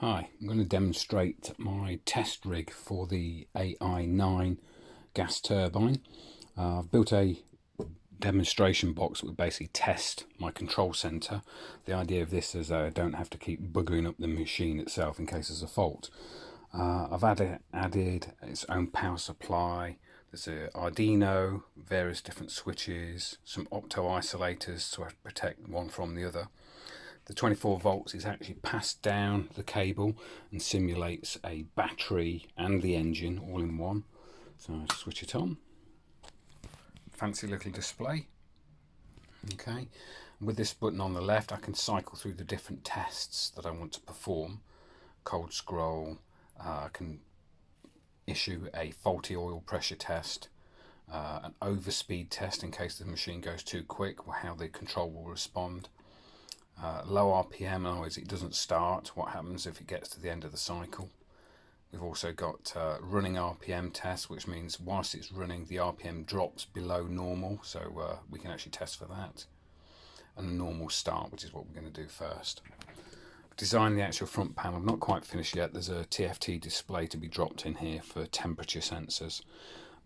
Hi, I'm going to demonstrate my test rig for the AI-9 gas turbine. I've built a demonstration box that would basically test my control center. The idea of this is I don't have to keep buggering up the machine itself in case there's a fault. I've added its own power supply. There's an Arduino, various different switches, some opto isolators to protect one from the other. The 24 volts is actually passed down the cable and simulates a battery and the engine all in one. So I switch it on. Fancy little display. Okay. With this button on the left, I can cycle through the different tests that I want to perform. Cold scroll. I can issue a faulty oil pressure test, an overspeed test in case the machine goes too quick, or how the control will respond. Low RPM, in other words, it doesn't start. What happens if it gets to the end of the cycle? We've also got running RPM test, which means whilst it's running, the RPM drops below normal, so we can actually test for that. And a normal start, which is what we're going to do first. I've designed the actual front panel. I'm not quite finished yet. There's a TFT display to be dropped in here for temperature sensors.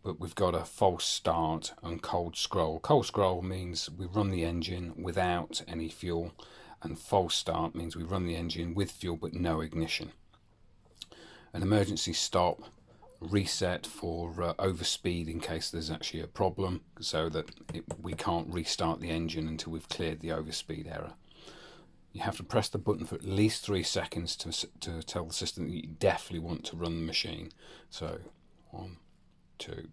But we've got a false start and cold scroll. Cold scroll means we run the engine without any fuel, and false start means we run the engine with fuel but no ignition. An emergency stop, reset for overspeed in case there's actually a problem, so that we can't restart the engine until we've cleared the overspeed error. You have to press the button for at least 3 seconds to tell the system that you definitely want to run the machine. So 1, 2,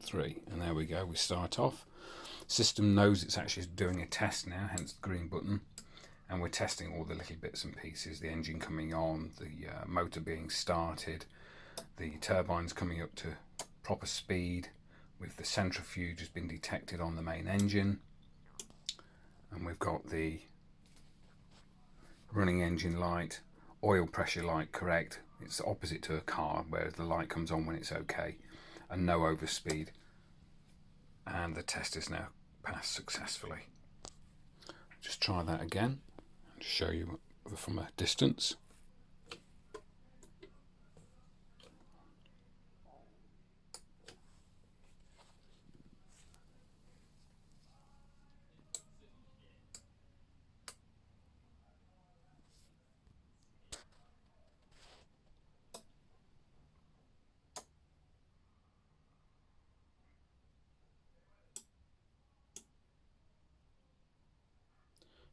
3, and there we go. We start off. System knows it's actually doing a test now, hence the green button, and we're testing all the little bits and pieces. The engine coming on, the motor being started, the turbines coming up to proper speed, with the centrifuge has been detected on the main engine, and we've got the running engine light, oil pressure light correct. It's opposite to a car, where the light comes on when it's okay, and no overspeed, and the test is now passed successfully. Just try that again and show you from a distance.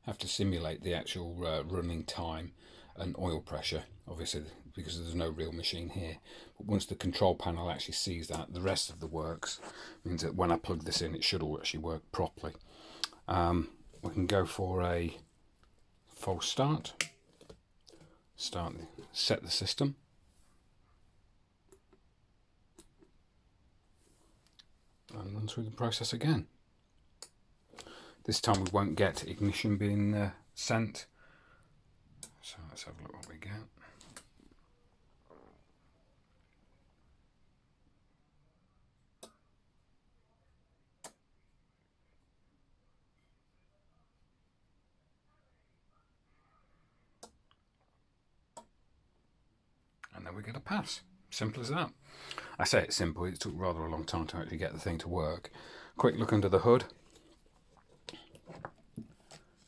Have to simulate the actual running time and oil pressure, obviously, because there's no real machine here. But once the control panel actually sees that, the rest of the works means that when I plug this in, it should all actually work properly. We can go for a false start. Set the system. And run through the process again. This time we won't get ignition being sent. So let's have a look what we get. And then we get a pass. Simple as that. I say it's simple, it took rather a long time to actually get the thing to work. Quick look under the hood.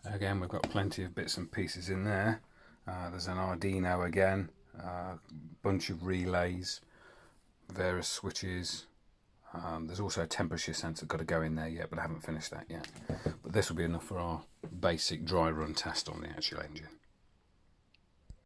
Again, we've got plenty of bits and pieces in there. There's an Arduino again, a bunch of relays, various switches. There's also a temperature sensor got to go in there yet, but I haven't finished that yet. But this will be enough for our basic dry run test on the actual engine.